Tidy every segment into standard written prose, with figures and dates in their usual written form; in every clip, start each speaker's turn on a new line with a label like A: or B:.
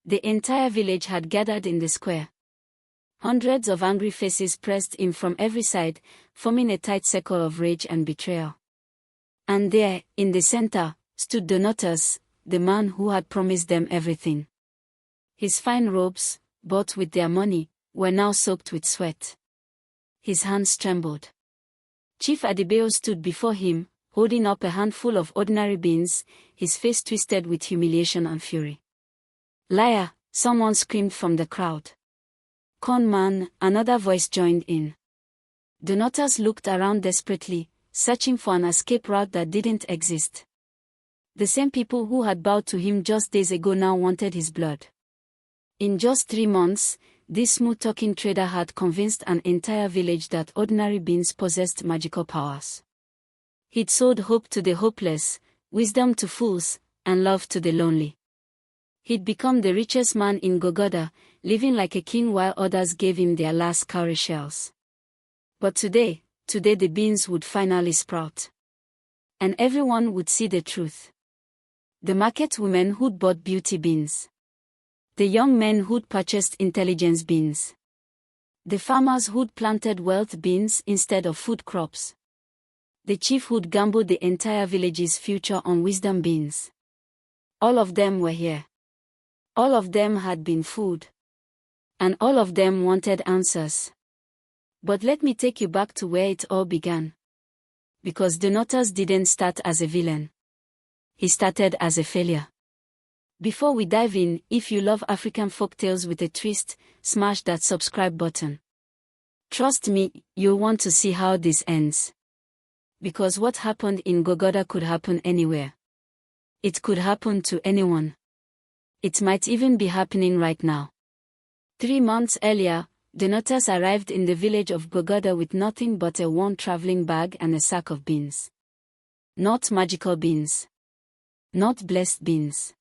A: The entire village had gathered in the square. Hundreds of angry faces pressed in from every side, forming a tight circle of rage and betrayal. And there, in the center, stood Donatus, the man who had promised them everything. His fine robes, bought with their money, were now soaked with sweat. His hands trembled. Chief Adibeo stood before him, holding up a handful of ordinary beans, his face twisted with humiliation and fury. "Liar!" someone screamed from the crowd. "Con man," another voice joined in. Donatus looked around desperately, searching for an escape route that didn't exist. The same people who had bowed to him just days ago now wanted his blood. In just 3 months, this smooth-talking trader had convinced an entire village that ordinary beans possessed magical powers. He'd sold hope to the hopeless, wisdom to fools, and love to the lonely. He'd become the richest man in Gogoda, living like a king while others gave him their last cowrie shells. But today the beans would finally sprout. And everyone would see the truth. The market women who'd bought beauty beans. The young men who'd purchased intelligence beans. The farmers who'd planted wealth beans instead of food crops. The chief who'd gambled the entire village's future on wisdom beans. All of them were here. All of them had been fooled. And all of them wanted answers. But let me take you back to where it all began. Because Donatus didn't start as a villain. He started as a failure. Before we dive in, if you love African folktales with a twist, smash that subscribe button. Trust me, you'll want to see how this ends. Because what happened in Gogoda could happen anywhere. It could happen to anyone. It might even be happening right now. 3 months earlier, Donatus arrived in the village of Gogoda with nothing but a worn traveling bag and a sack of beans. Not magical beans. Not blessed beans.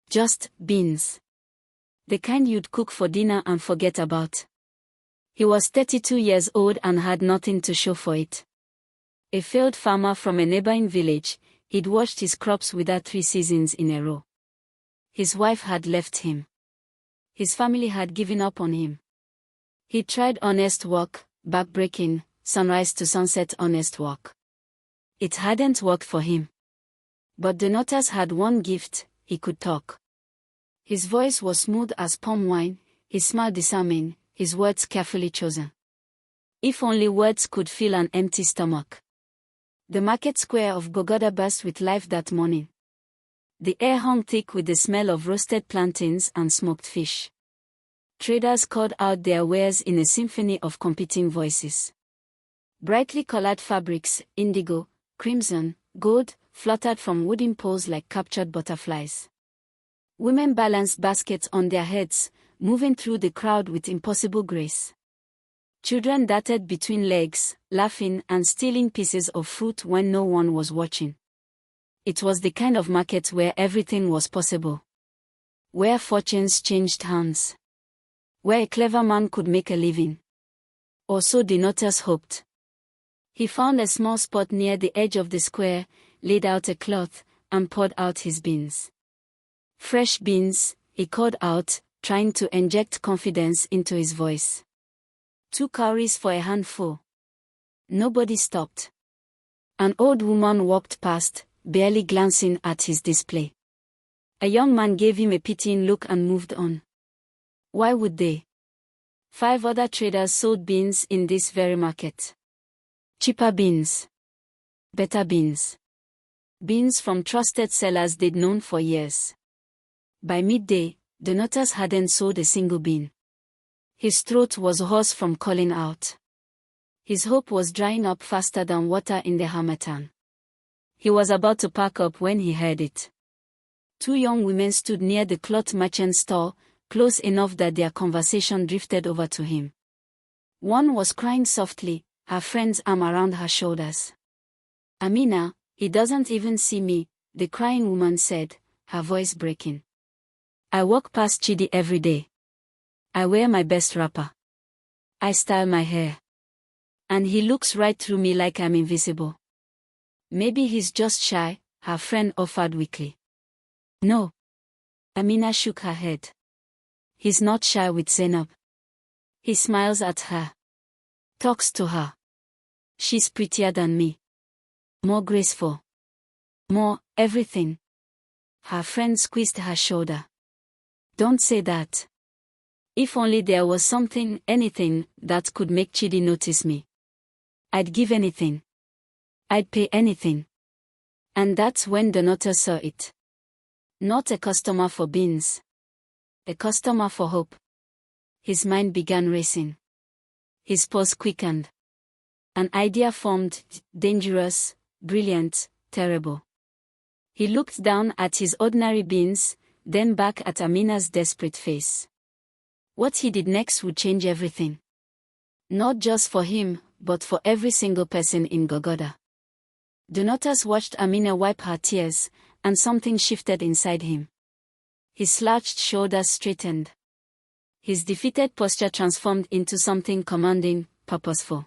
A: Just beans. The kind you'd cook for dinner and forget about. He was 32 years old and had nothing to show for it. A failed farmer from a neighboring village, he'd watched his crops wither 3 seasons in a row. His wife had left him. His family had given up on him. He tried honest work, backbreaking, sunrise to sunset honest work. It hadn't worked for him. But Donatus had one gift: he could talk. His voice was smooth as palm wine, his smile disarming, his words carefully chosen. If only words could fill an empty stomach. The market square of Gogoda burst with life that morning. The air hung thick with the smell of roasted plantains and smoked fish. Traders called out their wares in a symphony of competing voices. Brightly colored fabrics, indigo, crimson, gold, fluttered from wooden poles like captured butterflies. Women balanced baskets on their heads, moving through the crowd with impossible grace. Children darted between legs, laughing and stealing pieces of fruit when no one was watching. It was the kind of market where everything was possible. Where fortunes changed hands. Where a clever man could make a living. Or so Donatus hoped. He found a small spot near the edge of the square, laid out a cloth, and poured out his beans. "Fresh beans," he called out, trying to inject confidence into his voice. 2 cowries for a handful. Nobody stopped. An old woman walked past, barely glancing at his display. A young man gave him a pitying look and moved on. Why would they? 5 other traders sold beans in this very market. Cheaper beans. Better beans. Beans from trusted sellers they'd known for years. By midday, Donatus hadn't sold a single bean. His throat was hoarse from calling out. His hope was drying up faster than water in the harmattan. He was about to pack up when he heard it. 2 young women stood near the cloth merchant's store, close enough that their conversation drifted over to him. One was crying softly, her friend's arm around her shoulders. "Amina, he doesn't even see me," the crying woman said, her voice breaking. "I walk past Chidi every day. I wear my best wrapper. I style my hair. And he looks right through me like I'm invisible." "Maybe he's just shy," her friend offered weakly. "No." Amina shook her head. He's not shy with Zainab. He smiles at her. Talks to her. She's prettier than me. More graceful. More, everything. Her friend squeezed her shoulder. Don't say that. If only there was something, anything, that could make Chidi notice me. I'd give anything. I'd pay anything. And that's when Donato saw it. Not a customer for beans. A customer for hope. His mind began racing. His pulse quickened. An idea formed, dangerous, brilliant, terrible. He looked down at his ordinary beans, then back at Amina's desperate face. What he did next would change everything. Not just for him, but for every single person in Gogoda. Donatas watched Amina wipe her tears, and something shifted inside him. His slouched shoulders straightened. His defeated posture transformed into something commanding, purposeful.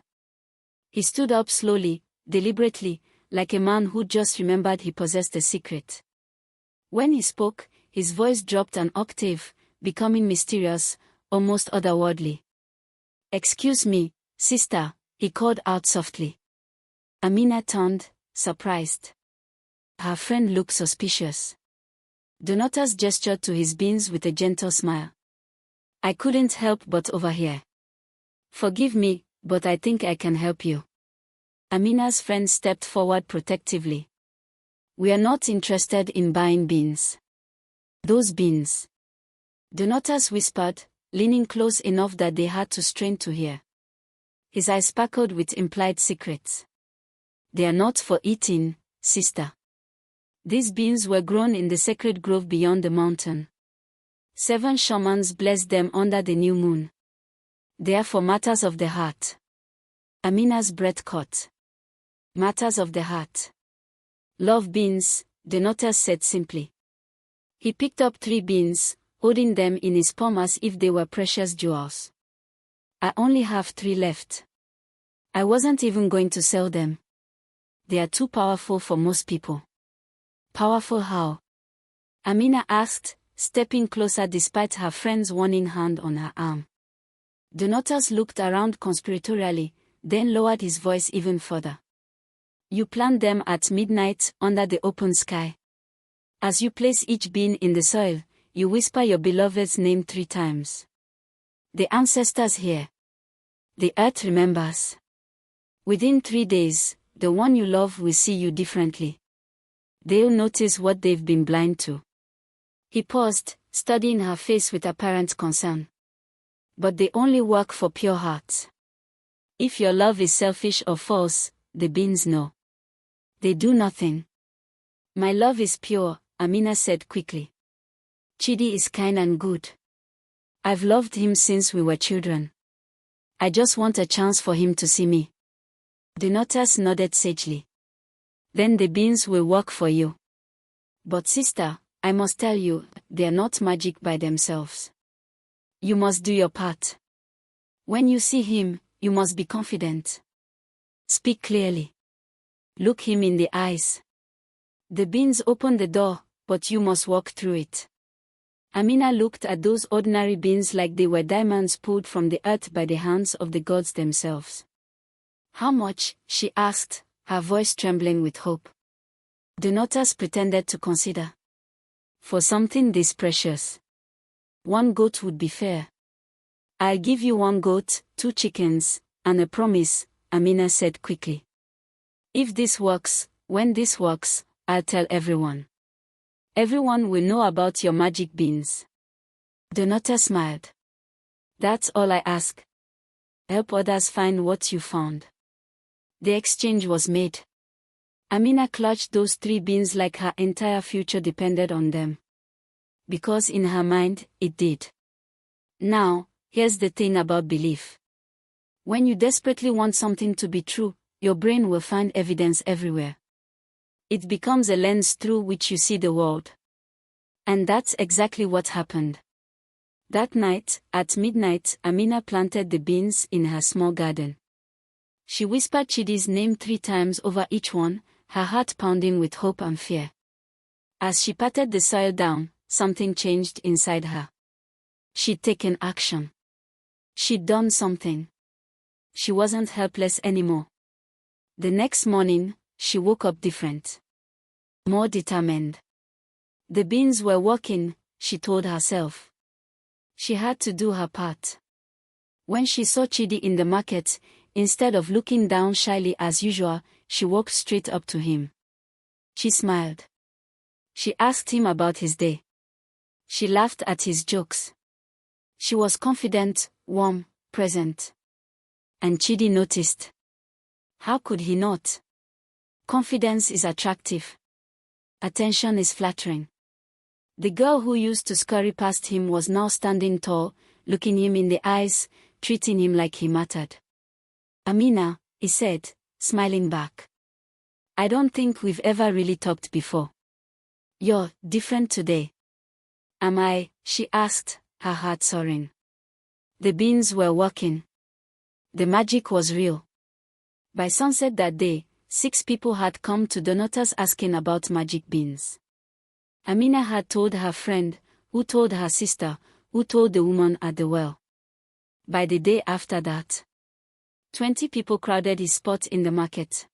A: He stood up slowly, deliberately, like a man who just remembered he possessed a secret. When he spoke, his voice dropped an octave, becoming mysterious, almost otherworldly. "Excuse me, sister," he called out softly. Amina turned, surprised. Her friend looked suspicious. Donatas gestured to his beans with a gentle smile. "I couldn't help but overhear. Forgive me, but I think I can help you." Amina's friend stepped forward protectively. "We are not interested in buying beans." "Those beans," Donatas whispered, leaning close enough that they had to strain to hear. His eyes sparkled with implied secrets. "They are not for eating, sister. These beans were grown in the sacred grove beyond the mountain. 7 shamans blessed them under the new moon. They are for matters of the heart." Amina's breath caught. Matters of the heart. "Love beans," Donatas said simply. He picked up 3 beans, holding them in his palm as if they were precious jewels. "I only have 3 left. I wasn't even going to sell them. They are too powerful for most people." "Powerful how?" Amina asked, stepping closer despite her friend's warning hand on her arm. Donatas looked around conspiratorially, then lowered his voice even further. "You plant them at midnight, under the open sky. As you place each bean in the soil, you whisper your beloved's name 3 times. The ancestors hear. The earth remembers. Within 3 days, the one you love will see you differently. They'll notice what they've been blind to." He paused, studying her face with apparent concern. "But they only work for pure hearts. If your love is selfish or false, the beans know. They do nothing." "My love is pure," Amina said quickly. "Chidi is kind and good. I've loved him since we were children. I just want a chance for him to see me." Donatas nodded sagely. "Then the beans will work for you. But sister, I must tell you, they are not magic by themselves. You must do your part. When you see him, you must be confident. Speak clearly. Look him in the eyes. The beans open the door, but you must walk through it." Amina looked at those ordinary beans like they were diamonds pulled from the earth by the hands of the gods themselves. "How much?" she asked, her voice trembling with hope. Donatas pretended to consider. "For something this precious, 1 goat would be fair." "I'll give you 1 goat, 2 chickens, and a promise," Amina said quickly. "If this works, when this works, I'll tell everyone. Everyone will know about your magic beans." Donata smiled. "That's all I ask. Help others find what you found." The exchange was made. Amina clutched those 3 beans like her entire future depended on them. Because in her mind, it did. Now, here's the thing about belief. When you desperately want something to be true, your brain will find evidence everywhere. It becomes a lens through which you see the world. And that's exactly what happened. That night, at midnight, Amina planted the beans in her small garden. She whispered Chidi's name 3 times over each one, her heart pounding with hope and fear. As she patted the soil down, something changed inside her. She'd taken action. She'd done something. She wasn't helpless anymore. The next morning, she woke up different. More determined. The beans were working, she told herself. She had to do her part. When she saw Chidi in the market, instead of looking down shyly as usual, she walked straight up to him. She smiled. She asked him about his day. She laughed at his jokes. She was confident, warm, present. And Chidi noticed. How could he not? Confidence is attractive. Attention is flattering. The girl who used to scurry past him was now standing tall, looking him in the eyes, treating him like he mattered. Amina, he said, smiling back. I don't think we've ever really talked before. You're different today. Am I? She asked, her heart soaring. The beans were working. The magic was real. By sunset that day, 6 people had come to Donatas asking about magic beans. Amina had told her friend, who told her sister, who told the woman at the well. By the day after that, 20 people crowded his spot in the market.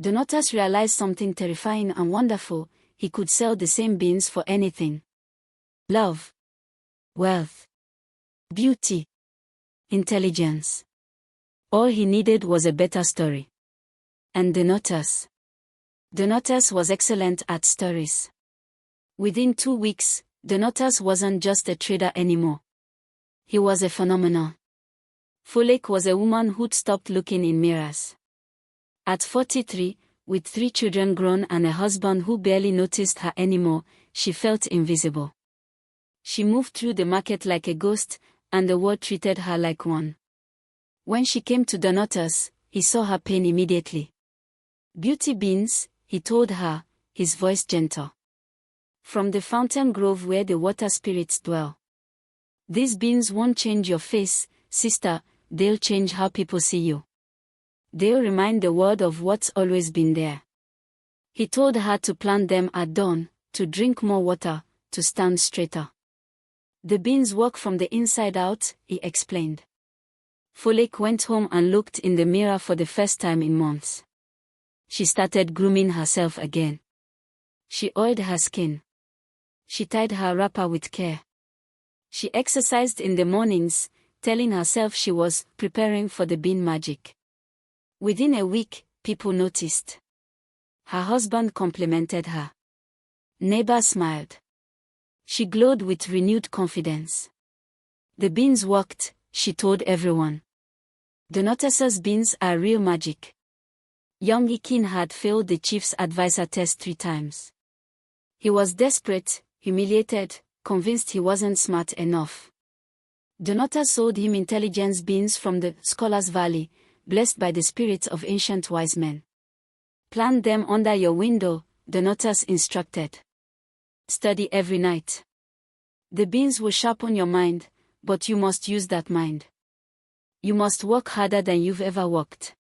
A: Donatas realized something terrifying and wonderful: he could sell the same beans for anything. Love, wealth, beauty, intelligence. All he needed was a better story. And Donatas was excellent at stories. Within 2 weeks, Donatas wasn't just a trader anymore. He was a phenomenon. Folktale was a woman who'd stopped looking in mirrors. At 43, with 3 children grown and a husband who barely noticed her anymore, she felt invisible. She moved through the market like a ghost, and the world treated her like one. When she came to Donatas, he saw her pain immediately. Beauty beans, he told her, his voice gentle. From the fountain grove where the water spirits dwell. These beans won't change your face, sister, they'll change how people see you. They'll remind the world of what's always been there. He told her to plant them at dawn, to drink more water, to stand straighter. The beans work from the inside out, he explained. Folktale went home and looked in the mirror for the first time in months. She started grooming herself again. She oiled her skin. She tied her wrapper with care. She exercised in the mornings, telling herself she was preparing for the bean magic. Within a week, people noticed. Her husband complimented her. Neighbors smiled. She glowed with renewed confidence. The beans worked, she told everyone. Donatas's beans are real magic. Young Ikin had failed the chief's advisor test 3 times. He was desperate, humiliated, convinced he wasn't smart enough. Donatas sold him intelligence beans from the Scholars Valley, blessed by the spirits of ancient wise men. Plant them under your window, Donatas instructed. Study every night. The beans will sharpen your mind, but you must use that mind. You must work harder than you've ever worked.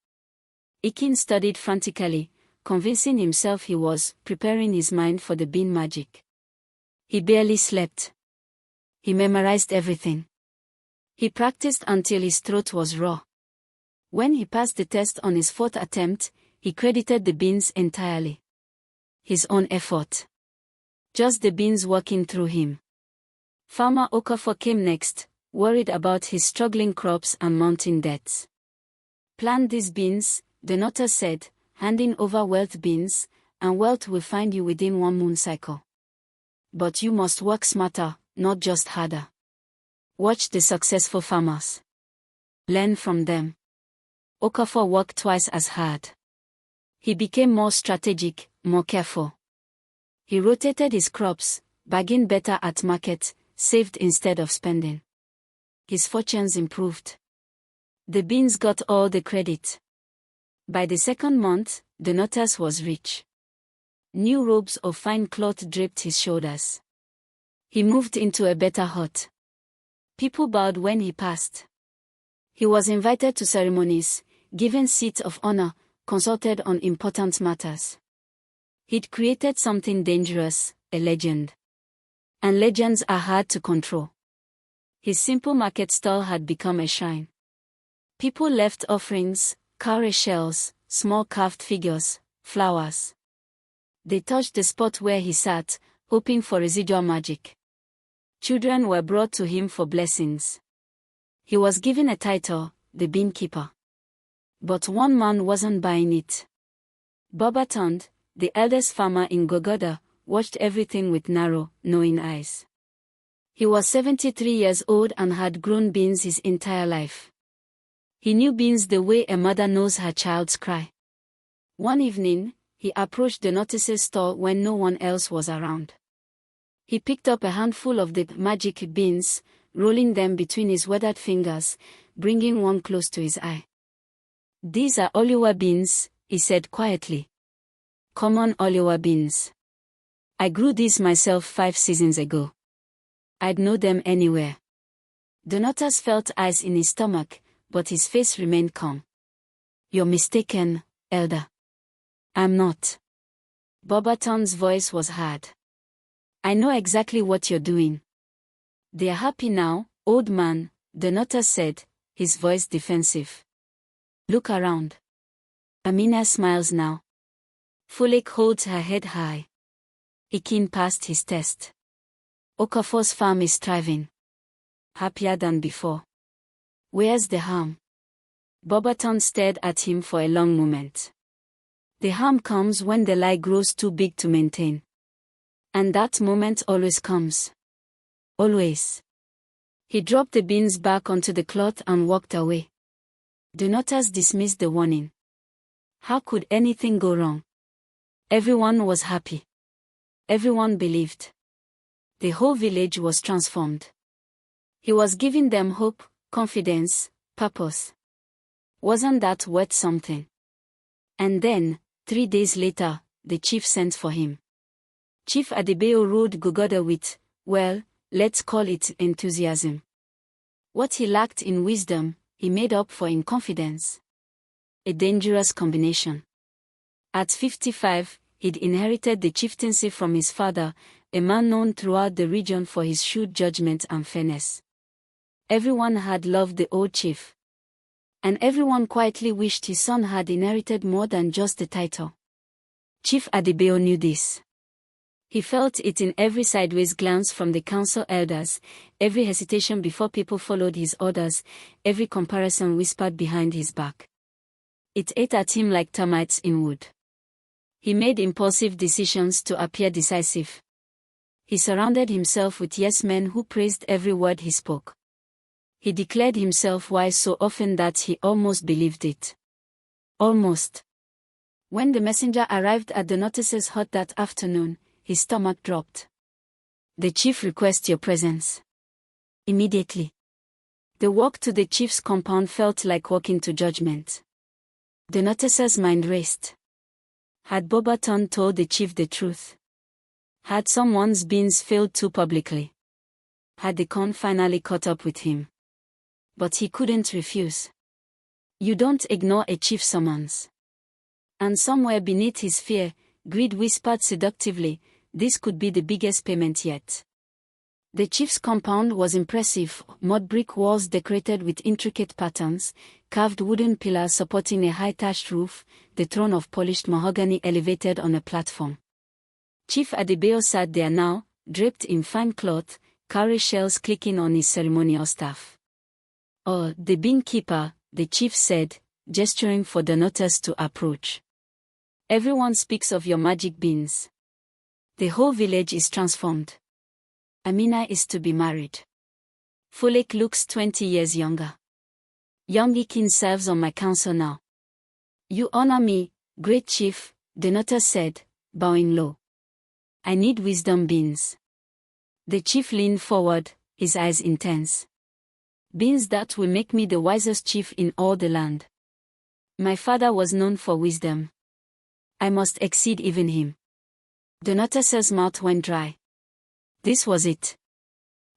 A: Ikin studied frantically, convincing himself he was preparing his mind for the bean magic. He barely slept. He memorized everything. He practiced until his throat was raw. When he passed the test on his 4th attempt, he credited the beans entirely. His own effort. Just the beans working through him. Farmer Okafor came next, worried about his struggling crops and mounting debts. Plant these beans, Donatas said, handing over wealth beans, and wealth will find you within 1 moon cycle. But you must work smarter, not just harder. Watch the successful farmers. Learn from them. Okafor worked twice as hard. He became more strategic, more careful. He rotated his crops, bargained better at market, saved instead of spending. His fortunes improved. The beans got all the credit. By the 2nd month, Donatas was rich. New robes of fine cloth draped his shoulders. He moved into a better hut. People bowed when he passed. He was invited to ceremonies, given seats of honor, consulted on important matters. He'd created something dangerous, a legend. And legends are hard to control. His simple market stall had become a shrine. People left offerings, cowrie shells, small carved figures, flowers. They touched the spot where he sat, hoping for residual magic. Children were brought to him for blessings. He was given a title, the Beankeeper. But one man wasn't buying it. Bobatond, the eldest farmer in Gogoda, watched everything with narrow, knowing eyes. He was 73 years old and had grown beans his entire life. He knew beans the way a mother knows her child's cry. One evening, he approached the notices store when no one else was around. He picked up a handful of the magic beans, rolling them between his weathered fingers, bringing one close to his eye. "These are Oliwa beans," he said quietly. "Common Oliwa beans. I grew these myself 5 seasons ago. I'd know them anywhere." Donatas felt ice in his stomach, but his face remained calm. "You're mistaken, elder." "I'm not." Bobatond's voice was hard. "I know exactly what you're doing." "They're happy now, old man," Donatas said, his voice defensive. "Look around." Amina smiles now. Folek holds her head high. Ikin passed his test. Okafor's farm is thriving. Happier than before. Where's the harm? Bobatond stared at him for a long moment. The harm comes when the lie grows too big to maintain. And that moment always comes. Always. He dropped the beans back onto the cloth and walked away. Donatas dismissed the warning. How could anything go wrong? Everyone was happy. Everyone believed. The whole village was transformed. He was giving them hope, confidence, purpose. Wasn't that worth something? And then, 3 days later, the chief sent for him. Chief Adebayo rode Gogoda with, well, let's call it enthusiasm. What he lacked in wisdom, he made up for in confidence. A dangerous combination. At 55, he'd inherited the chieftaincy from his father, a man known throughout the region for his shrewd judgment and fairness. Everyone had loved the old chief. And everyone quietly wished his son had inherited more than just the title. Chief Adebayo knew this. He felt it in every sideways glance from the council elders, every hesitation before people followed his orders, every comparison whispered behind his back. It ate at him like termites in wood. He made impulsive decisions to appear decisive. He surrounded himself with yes-men who praised every word he spoke. He declared himself wise so often that he almost believed it. Almost. When the messenger arrived at the notices hut that afternoon, his stomach dropped. "The chief requests your presence." Immediately. The walk to the chief's compound felt like walking to judgment. The noticer's mind raced. Had Bobatond told the chief the truth? Had someone's beans failed too publicly? Had the con finally caught up with him? But he couldn't refuse. You don't ignore a chief's summons. And somewhere beneath his fear, greed whispered seductively, this could be the biggest payment yet. The chief's compound was impressive, mud brick walls decorated with intricate patterns, carved wooden pillars supporting a high-thatched roof, the throne of polished mahogany elevated on a platform. Chief Adebayo sat there now, draped in fine cloth, cowrie shells clicking on his ceremonial staff. "Oh, the beankeeper," the chief said, gesturing for the notice to approach. "Everyone speaks of your magic beans. The whole village is transformed. Amina is to be married. Folek looks 20 years younger. Young Ikin serves on my council now." "You honor me, great chief," the notice said, bowing low. "I need wisdom beans." The chief leaned forward, his eyes intense. "Beans that will make me the wisest chief in all the land. My father was known for wisdom. I must exceed even him." The notice's mouth went dry. This was it.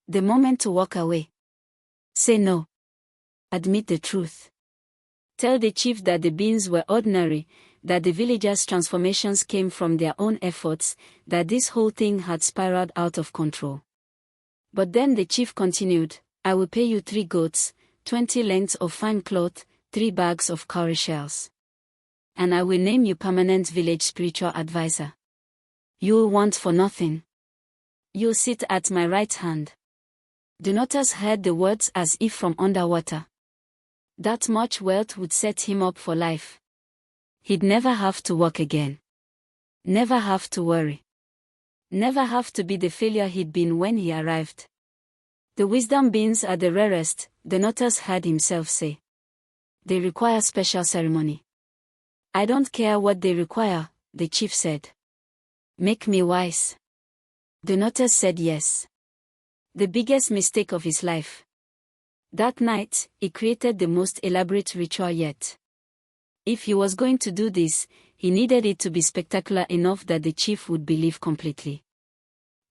A: The moment to walk away. Say no. Admit the truth. Tell the chief that the beans were ordinary, that the villagers' transformations came from their own efforts, that this whole thing had spiraled out of control. But then the chief continued, I will pay you 3 goats, 20 lengths of fine cloth, 3 bags of cowrie shells. And I will name you permanent village spiritual advisor. You will want for nothing. You'll sit at my right hand. Donatus heard the words as if from underwater. That much wealth would set him up for life. He'd never have to work again. Never have to worry. Never have to be the failure he'd been when he arrived. The wisdom beans are the rarest, Donatus heard himself say. They require special ceremony. I don't care what they require, the chief said. Make me wise. Donatus said yes. The biggest mistake of his life. That night, he created the most elaborate ritual yet. If he was going to do this, he needed it to be spectacular enough that the chief would believe completely.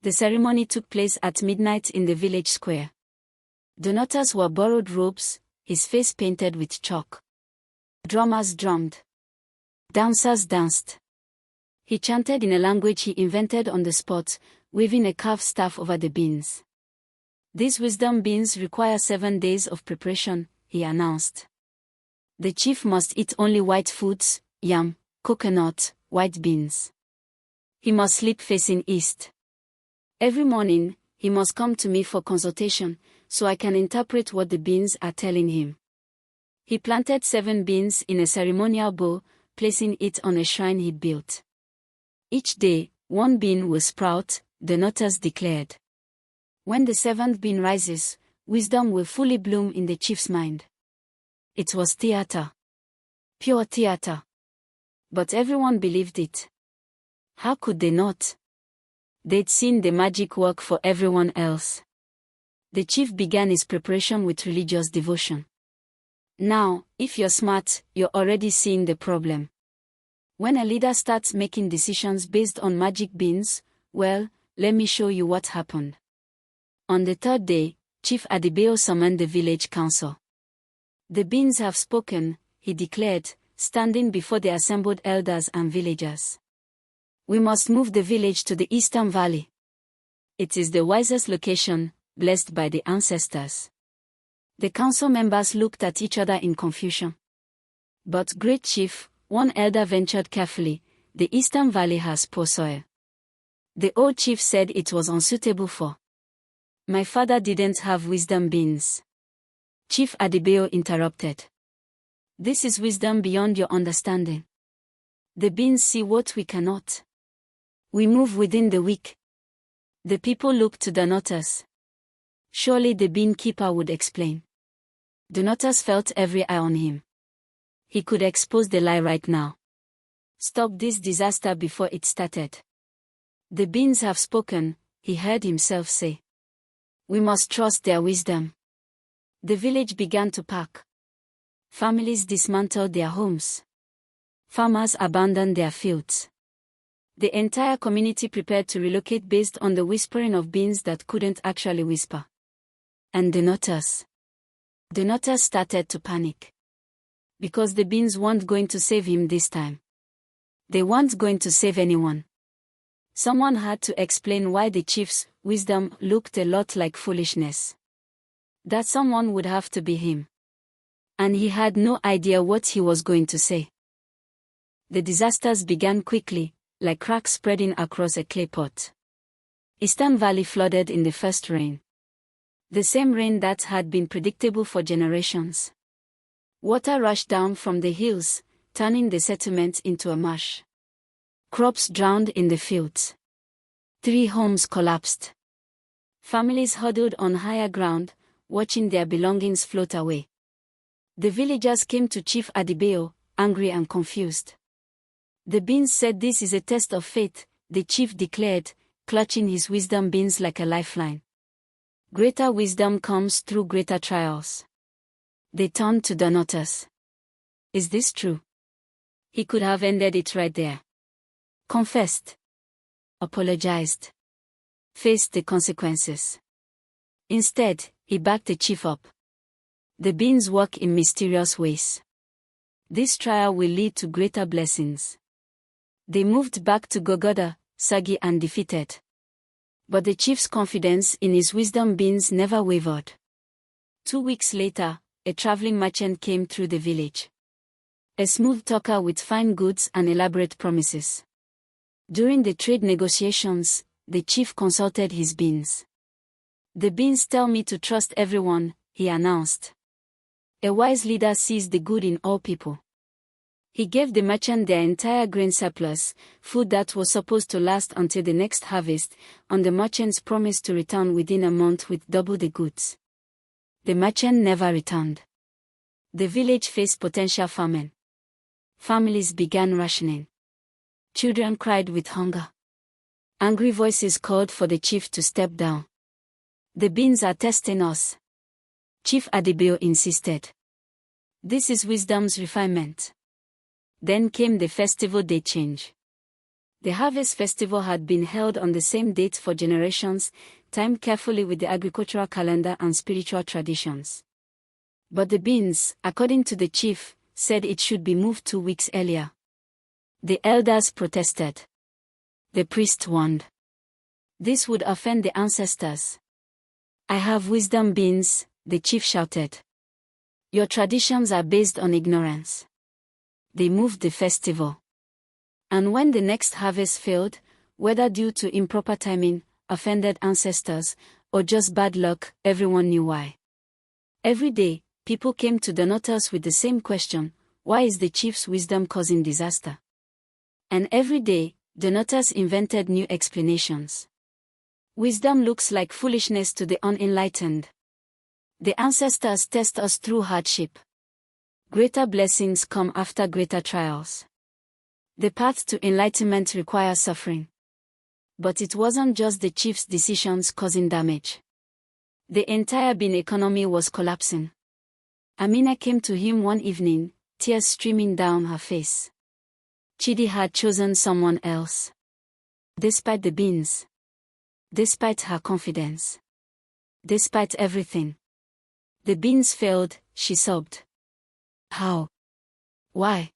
A: The ceremony took place at midnight in the village square. Donatus wore borrowed robes, his face painted with chalk. Drummers drummed. Dancers danced. He chanted in a language he invented on the spot, waving a carved staff over the beans. These wisdom beans require 7 days of preparation, he announced. The chief must eat only white foods, yam, coconut, white beans. He must sleep facing east. Every morning, he must come to me for consultation, so I can interpret what the beans are telling him. He planted 7 beans in a ceremonial bowl, placing it on a shrine he'd built. Each day, 1 bean will sprout, Donatus declared. When the 7th bean rises, wisdom will fully bloom in the chief's mind. It was theater. Pure theater. But everyone believed it. How could they not? They'd seen the magic work for everyone else. The chief began his preparation with religious devotion. Now, if you're smart, you're already seeing the problem. When a leader starts making decisions based on magic beans, well, let me show you what happened. On the 3rd day, Chief Adebayo summoned the village council. The beans have spoken, he declared, standing before the assembled elders and villagers. We must move the village to the eastern valley. It is the wisest location, blessed by the ancestors. The council members looked at each other in confusion. But great chief, one elder ventured carefully, the eastern valley has poor soil. The old chief said it was unsuitable for. My father didn't have wisdom beans. Chief Adebayo interrupted. This is wisdom beyond your understanding. The beans see what we cannot. We move within the week. The people looked to Donatus. Surely the bean keeper would explain. Donatus felt every eye on him. He could expose the lie right now. Stop this disaster before it started. The beans have spoken, he heard himself say. We must trust their wisdom. The village began to pack. Families dismantled their homes. Farmers abandoned their fields. The entire community prepared to relocate based on the whispering of beans that couldn't actually whisper. And Donatus started to panic. Because the beans weren't going to save him this time. They weren't going to save anyone. Someone had to explain why the chief's wisdom looked a lot like foolishness. That someone would have to be him. And he had no idea what he was going to say. The disasters began quickly, like cracks spreading across a clay pot. Eastern Valley flooded in the first rain. The same rain that had been predictable for generations. Water rushed down from the hills, turning the settlement into a marsh. Crops drowned in the fields. 3 homes collapsed. Families huddled on higher ground, watching their belongings float away. The villagers came to Chief Adebayo, angry and confused. The beans said this is a test of faith, the chief declared, clutching his wisdom beans like a lifeline. Greater wisdom comes through greater trials. They turned to Donatus. Is this true? He could have ended it right there. Confessed. Apologized. Faced the consequences. Instead, he backed the chief up. The beans work in mysterious ways. This trial will lead to greater blessings. They moved back to Gogoda, saggy and defeated. But the chief's confidence in his wisdom beans never wavered. 2 weeks later, a traveling merchant came through the village. A smooth talker with fine goods and elaborate promises. During the trade negotiations, the chief consulted his beans. The beans tell me to trust everyone, he announced. A wise leader sees the good in all people. He gave the merchant their entire grain surplus, food that was supposed to last until the next harvest, on the merchant's promise to return within a month with double the goods. The merchant never returned. The village faced potential famine. Families began rationing. Children cried with hunger. Angry voices called for the chief to step down. The beans are testing us, Chief Adebayo insisted. This is wisdom's refinement. Then came the festival date change. The harvest festival had been held on the same date for generations, timed carefully with the agricultural calendar and spiritual traditions. But the beans, according to the chief, said it should be moved 2 weeks earlier. The elders protested. The priest warned. This would offend the ancestors. I have wisdom beans, the chief shouted. Your traditions are based on ignorance. They moved the festival. And when the next harvest failed, whether due to improper timing, offended ancestors, or just bad luck, everyone knew why. Every day, people came to Donatus with the same question: why is the chief's wisdom causing disaster? And every day, Donatus invented new explanations. Wisdom looks like foolishness to the unenlightened. The ancestors test us through hardship. Greater blessings come after greater trials. The path to enlightenment requires suffering. But it wasn't just the chief's decisions causing damage. The entire bean economy was collapsing. Amina came to him one evening, tears streaming down her face. Chidi had chosen someone else. Despite the beans. Despite her confidence. Despite everything. The beans failed, she sobbed. How? Why?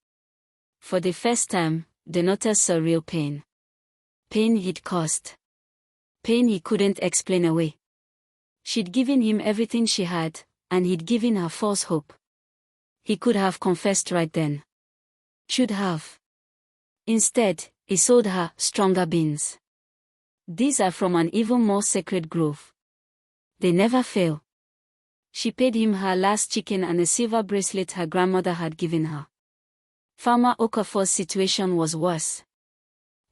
A: For the first time, Donatus saw real pain. Pain he'd caused. Pain he couldn't explain away. She'd given him everything she had, and he'd given her false hope. He could have confessed right then. Should have. Instead, he sold her stronger beans. These are from an even more sacred grove. They never fail. She paid him her last chicken and a silver bracelet her grandmother had given her. Farmer Okafor's situation was worse.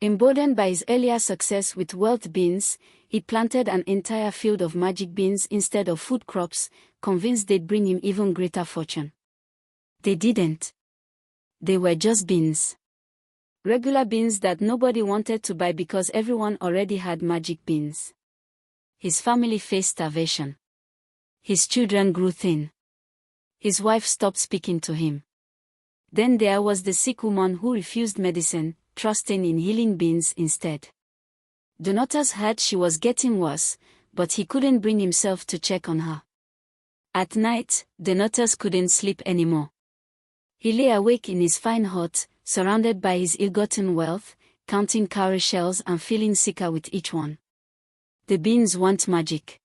A: Emboldened by his earlier success with wealth beans, he planted an entire field of magic beans instead of food crops, convinced they'd bring him even greater fortune. They didn't. They were just beans. Regular beans that nobody wanted to buy because everyone already had magic beans. His family faced starvation. His children grew thin. His wife stopped speaking to him. Then there was the sick woman who refused medicine, trusting in healing beans instead. Donatus heard she was getting worse, but he couldn't bring himself to check on her. At night, Donatus couldn't sleep anymore. He lay awake in his fine hut, surrounded by his ill-gotten wealth, counting cowrie shells and feeling sicker with each one. The beans weren't magic.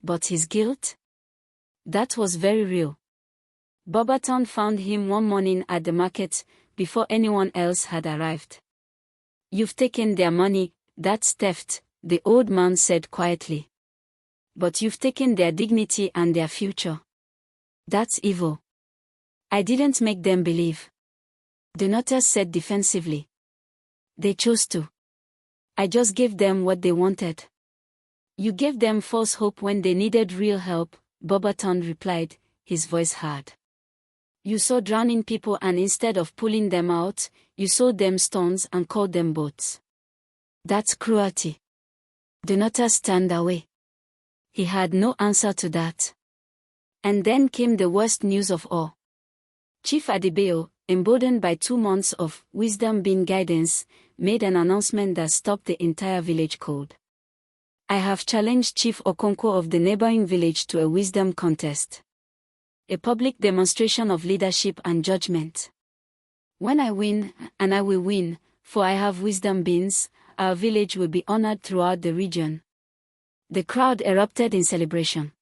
A: But his guilt? That was very real. Bobaton found him one morning at the market, before anyone else had arrived. You've taken their money, that's theft, the old man said quietly. But you've taken their dignity and their future. That's evil. I didn't make them believe. Donatus said defensively. They chose to. I just gave them what they wanted. You gave them false hope when they needed real help, Bobaton replied, his voice hard. You saw drowning people and instead of pulling them out, you sold them stones and called them boats. That's cruelty. Donatus turned away. He had no answer to that. And then came the worst news of all. Chief Adebayo, emboldened by 2 months of wisdom bean guidance, made an announcement that stopped the entire village cold. I have challenged Chief Okonkwo of the neighboring village to a wisdom contest. A public demonstration of leadership and judgment. When I win, and I will win, for I have wisdom beans, our village will be honored throughout the region. The crowd erupted in celebration.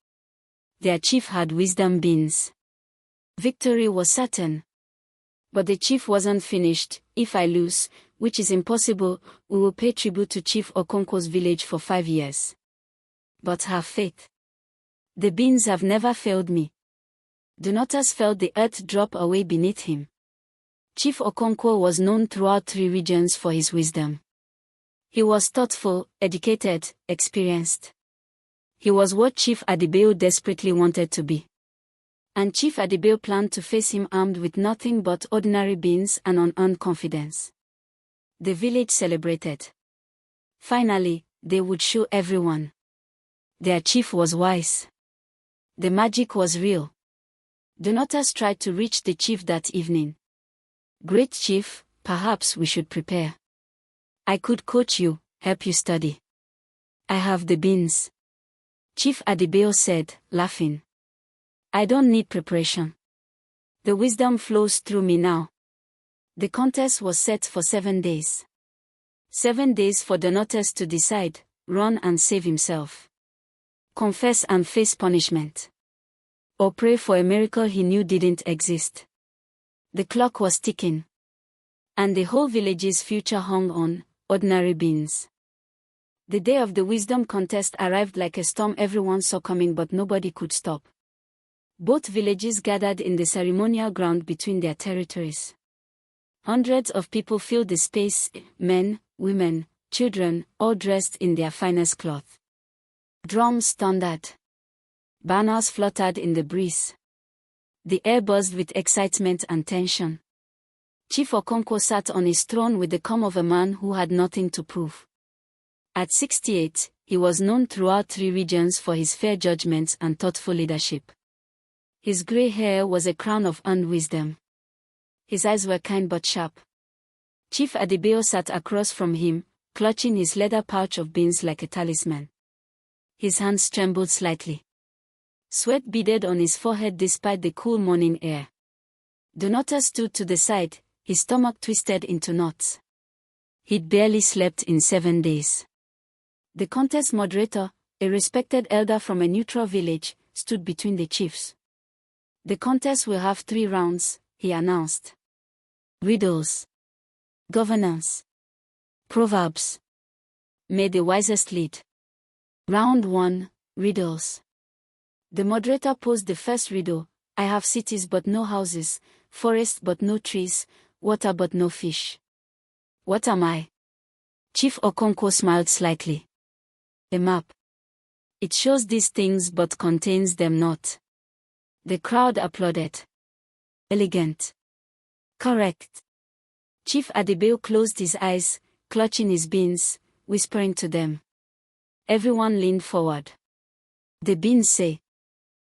A: their chief had wisdom beans. Victory was certain. But the chief wasn't finished. If I lose, which is impossible, we will pay tribute to Chief Okonkwo's village for 5 years. But have faith. The beans have never failed me. Donatas felt the earth drop away beneath him. Chief Okonkwo was known throughout 3 regions for his wisdom. He was thoughtful, educated, experienced. He was what Chief Adebayo desperately wanted to be. And Chief Adebayo planned to face him armed with nothing but ordinary beans and unearned confidence. The village celebrated. Finally, they would show everyone. Their chief was wise. The magic was real. Donatas tried to reach the chief that evening. Great chief, perhaps we should prepare. I could coach you, help you study. I have the beans. Chief Adebayo said, laughing. I don't need preparation. The wisdom flows through me now. The contest was set for 7 days. 7 days for Donatas to decide, run and save himself. Confess and face punishment. Or pray for a miracle he knew didn't exist. The clock was ticking. And the whole village's future hung on ordinary beans. The day of the wisdom contest arrived like a storm everyone saw coming but nobody could stop. Both villages gathered in the ceremonial ground between their territories. Hundreds of people filled the space, men, women, children, all dressed in their finest cloth. Drums thundered. Banners fluttered in the breeze. The air buzzed with excitement and tension. Chief Okonkwo sat on his throne with the calm of a man who had nothing to prove. At 68, he was known throughout 3 regions for his fair judgments and thoughtful leadership. His grey hair was a crown of earned wisdom. His eyes were kind but sharp. Chief Adebayo sat across from him, clutching his leather pouch of beans like a talisman. His hands trembled slightly. Sweat beaded on his forehead despite the cool morning air. Donatas stood to the side, his stomach twisted into knots. He'd barely slept in 7 days. The contest moderator, a respected elder from a neutral village, stood between the chiefs. The contest will have 3 rounds, he announced. Riddles. Governance. Proverbs. May the wisest lead. Round 1, Riddles. The moderator posed the first riddle. I have cities but no houses, forests but no trees, water but no fish. What am I? Chief Okonkwo smiled slightly. A map. It shows these things but contains them not. The crowd applauded. Elegant. Correct. Chief Adebayo closed his eyes, clutching his beans, whispering to them. Everyone leaned forward. The beans say.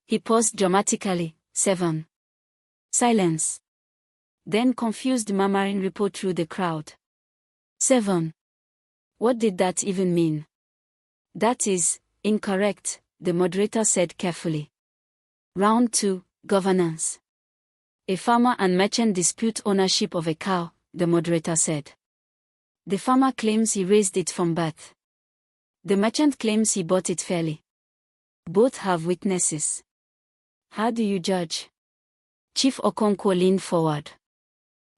A: He paused dramatically. 7. Silence. Then confused murmuring rippled through the crowd. 7. What did that even mean? That is incorrect, the moderator said carefully. Round 2, Governance. A farmer and merchant dispute ownership of a cow, the moderator said. The farmer claims he raised it from birth. The merchant claims he bought it fairly. Both have witnesses. How do you judge? Chief Okonkwo leaned forward.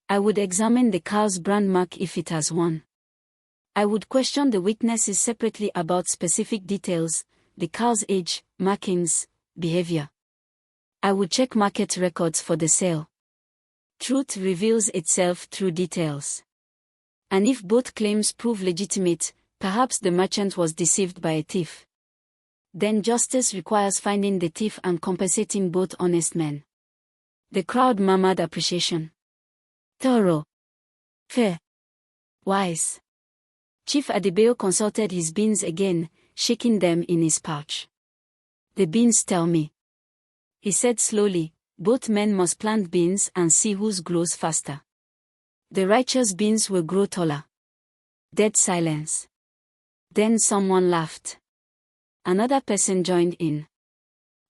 A: I would examine the cow's brand mark if it has one. I would question the witnesses separately about specific details, the cow's age, markings, behavior. I would check market records for the sale. Truth reveals itself through details. And if both claims prove legitimate, perhaps the merchant was deceived by a thief. Then justice requires finding the thief and compensating both honest men. The crowd murmured appreciation. Thorough. Fair. Wise. Chief Adebayo consulted his beans again, shaking them in his pouch. The beans tell me. He said slowly, both men must plant beans and see whose grows faster. The righteous beans will grow taller. Dead silence. Then someone laughed. Another person joined in.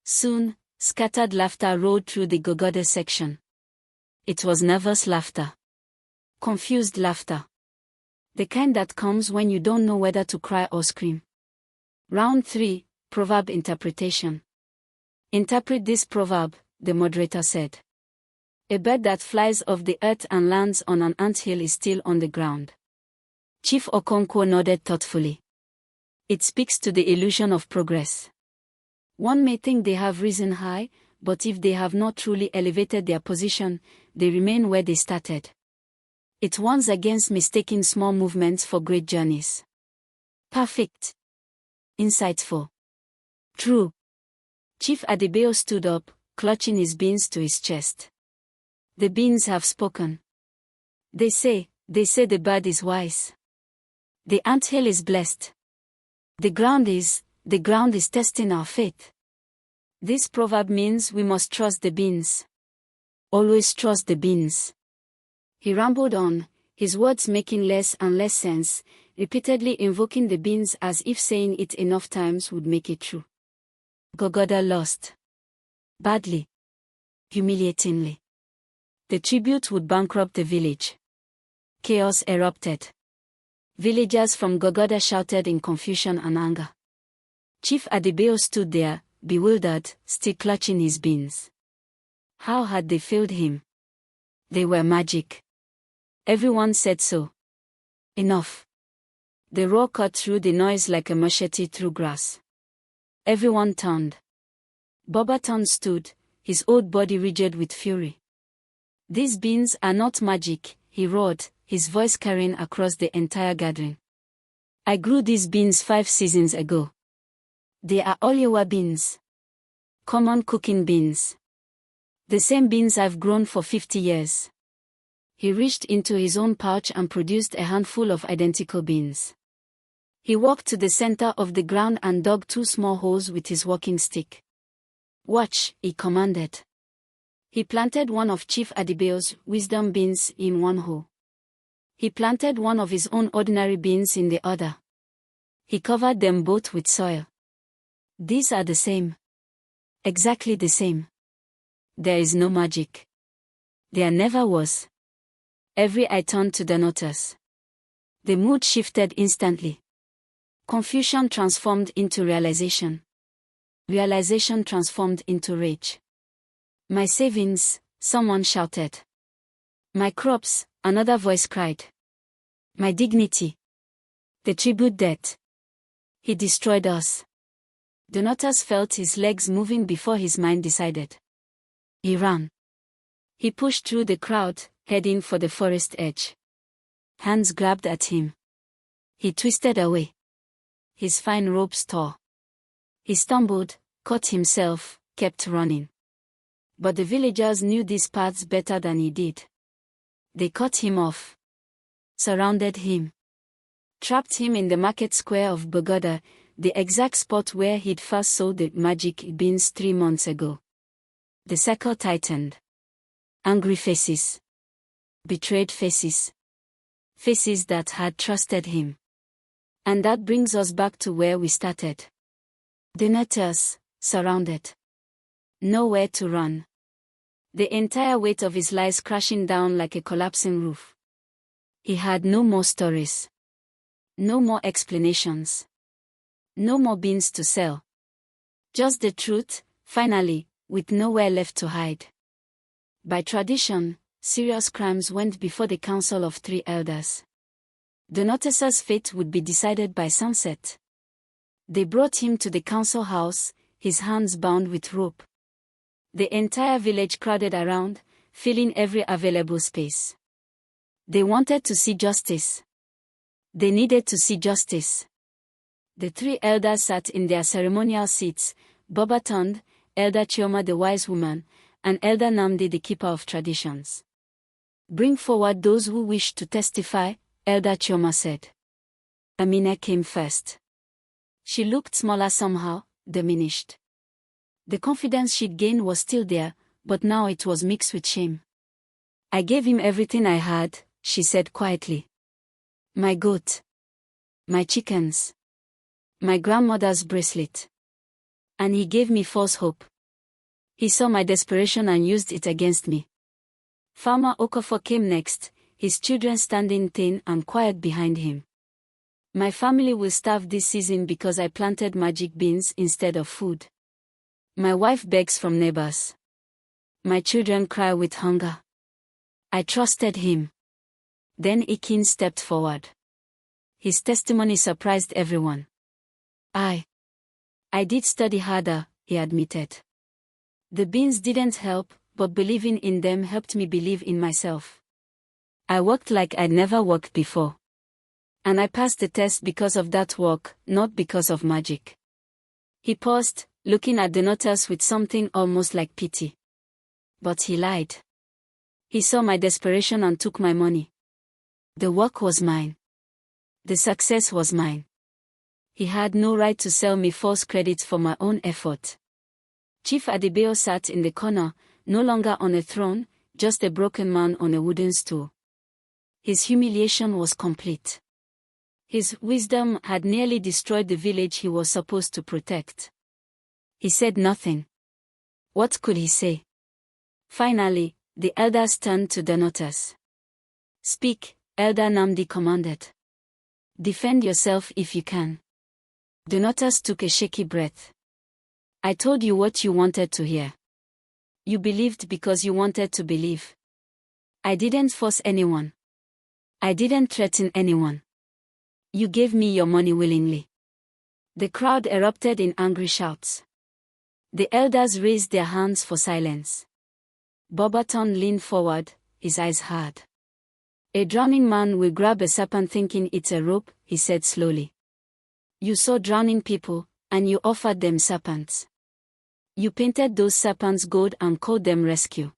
A: Soon, scattered laughter rolled through the Gogoda section. It was nervous laughter. Confused laughter. The kind that comes when you don't know whether to cry or scream. Round 3, Proverb Interpretation. Interpret this proverb, the moderator said. A bird that flies off the earth and lands on an anthill is still on the ground. Chief Okonkwo nodded thoughtfully. It speaks to the illusion of progress. One may think they have risen high, but if they have not truly elevated their position, they remain where they started. It warns against mistaking small movements for great journeys. Perfect. Insightful. True. Chief Adebayo stood up, clutching his beans to his chest. The beans have spoken. They say the bird is wise. The anthill is blessed. The ground is testing our faith. This proverb means we must trust the beans. Always trust the beans. He rambled on, his words making less and less sense, repeatedly invoking the beans as if saying it enough times would make it true. Gogoda lost. Badly. Humiliatingly. The tribute would bankrupt the village. Chaos erupted. Villagers from Gogoda shouted in confusion and anger. Chief Adebayo stood there, bewildered, still clutching his beans. How had they failed him? They were magic. Everyone said so. Enough. The roar cut through the noise like a machete through grass. Everyone turned. Bobaton stood, his old body rigid with fury. These beans are not magic, he roared, his voice carrying across the entire gathering. I grew these beans 5 seasons ago. They are Olewa beans. Common cooking beans. The same beans I've grown for 50 years. He reached into his own pouch and produced a handful of identical beans. He walked to the center of the ground and dug 2 small holes with his walking stick. Watch, he commanded. He planted one of Chief Adebayo's wisdom beans in one hole. He planted one of his own ordinary beans in the other. He covered them both with soil. These are the same. Exactly the same. There is no magic. There never was. Every eye turned to the notice. The mood shifted instantly. Confusion transformed into realization. Realization transformed into rage. My savings, someone shouted. My crops, another voice cried. My dignity. The tribute debt. He destroyed us. Donatus felt his legs moving before his mind decided. He ran. He pushed through the crowd, heading for the forest edge. Hands grabbed at him. He twisted away. His fine robes tore. He stumbled, caught himself, kept running. But the villagers knew these paths better than he did. They cut him off. Surrounded him. Trapped him in the market square of Bogoda, the exact spot where he'd first sold the magic beans 3 months ago. The circle tightened. Angry faces. Betrayed faces. Faces that had trusted him. And that brings us back to where we started. Donatus, surrounded. Nowhere to run. The entire weight of his lies crashing down like a collapsing roof. He had no more stories. No more explanations. No more beans to sell. Just the truth, finally, with nowhere left to hide. By tradition, serious crimes went before the Council of 3 Elders. Donatus's fate would be decided by sunset. They brought him to the council house, his hands bound with rope. The entire village crowded around, filling every available space. They wanted to see justice. They needed to see justice. The 3 elders sat in their ceremonial seats, Bobaton, Elder Chioma the wise woman, and Elder Namdi the keeper of traditions. Bring forward those who wish to testify, Elder Chioma said. Amina came first. She looked smaller somehow, diminished. The confidence she'd gained was still there, but now it was mixed with shame. I gave him everything I had, she said quietly. My goat. My chickens. My grandmother's bracelet. And he gave me false hope. He saw my desperation and used it against me. Farmer Okafor came next, his children standing thin and quiet behind him. My family will starve this season because I planted magic beans instead of food. My wife begs from neighbors. My children cry with hunger. I trusted him. Then Ikin stepped forward. His testimony surprised everyone. I did study harder, he admitted. The beans didn't help, but believing in them helped me believe in myself. I worked like I'd never worked before. And I passed the test because of that work, not because of magic. He paused, looking at the notice with something almost like pity. But he lied. He saw my desperation and took my money. The work was mine. The success was mine. He had no right to sell me false credits for my own effort. Chief Adebayo sat in the corner, no longer on a throne, just a broken man on a wooden stool. His humiliation was complete. His wisdom had nearly destroyed the village he was supposed to protect. He said nothing. What could he say? Finally, the elders turned to the notas. Speak, Elder Namdi commanded. Defend yourself if you can. The notas took a shaky breath. I told you what you wanted to hear. You believed because you wanted to believe. I didn't force anyone. I didn't threaten anyone. You gave me your money willingly. The crowd erupted in angry shouts. The elders raised their hands for silence. Bobaton leaned forward, his eyes hard. A drowning man will grab a serpent thinking it's a rope, he said slowly. You saw drowning people, and you offered them serpents. You painted those serpents gold and called them rescue.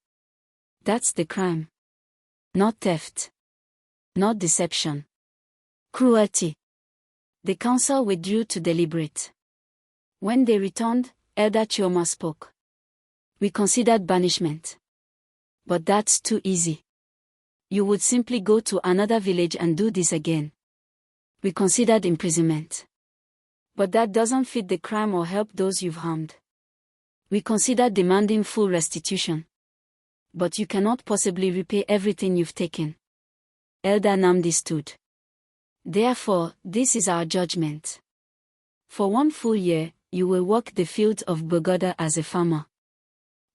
A: That's the crime. Not theft. Not deception. Cruelty. The council withdrew to deliberate. When they returned, Elder Chioma spoke. We considered banishment. But that's too easy. You would simply go to another village and do this again. We considered imprisonment. But that doesn't fit the crime or help those you've harmed. We considered demanding full restitution. But you cannot possibly repay everything you've taken. Elder Namdi stood. Therefore, this is our judgment. For 1 full year, you will work the fields of Bogoda as a farmer.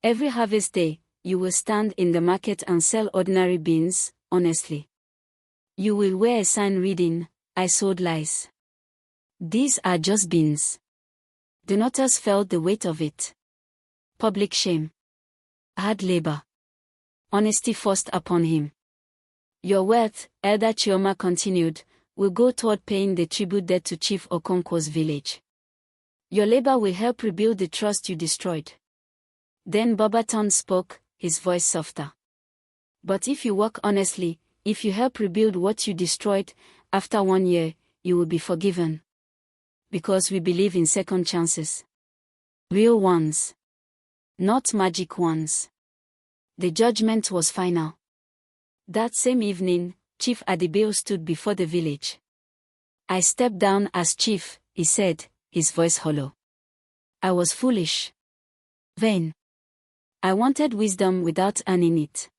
A: Every harvest day, you will stand in the market and sell ordinary beans, honestly. You will wear a sign reading, I sowed lies. These are just beans. The notas felt the weight of it. Public shame. Hard labor. Honesty forced upon him. Your wealth, Elder Chioma continued, will go toward paying the tribute debt to Chief Okonkwo's village. Your labor will help rebuild the trust you destroyed. Then Bobaton spoke, his voice softer. But if you work honestly, if you help rebuild what you destroyed, after 1 year, you will be forgiven. Because we believe in second chances. Real ones. Not magic ones. The judgment was final. That same evening, Chief Adebayo stood before the village. I stepped down as chief, he said, his voice hollow. I was foolish. Vain. I wanted wisdom without earning it.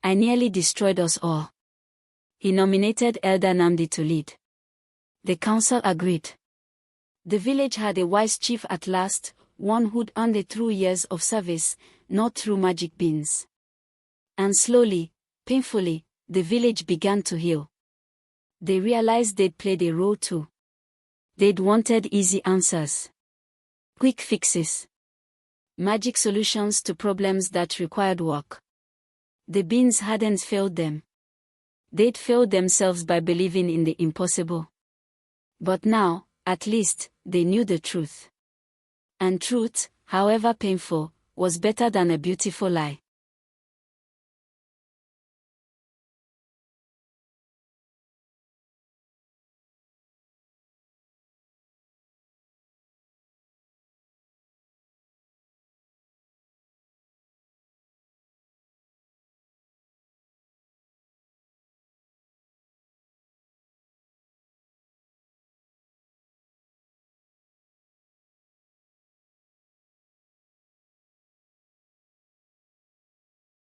A: I nearly destroyed us all. He nominated Elder Namdi to lead. The council agreed. The village had a wise chief at last, one who'd earned it through years of service, not through magic beans. And slowly, painfully, the village began to heal. They realized they'd played a role too. They'd wanted easy answers. Quick fixes. Magic solutions to problems that required work. The beans hadn't failed them. They'd failed themselves by believing in the impossible. But now, at least, they knew the truth. And truth, however painful, was better than a beautiful lie.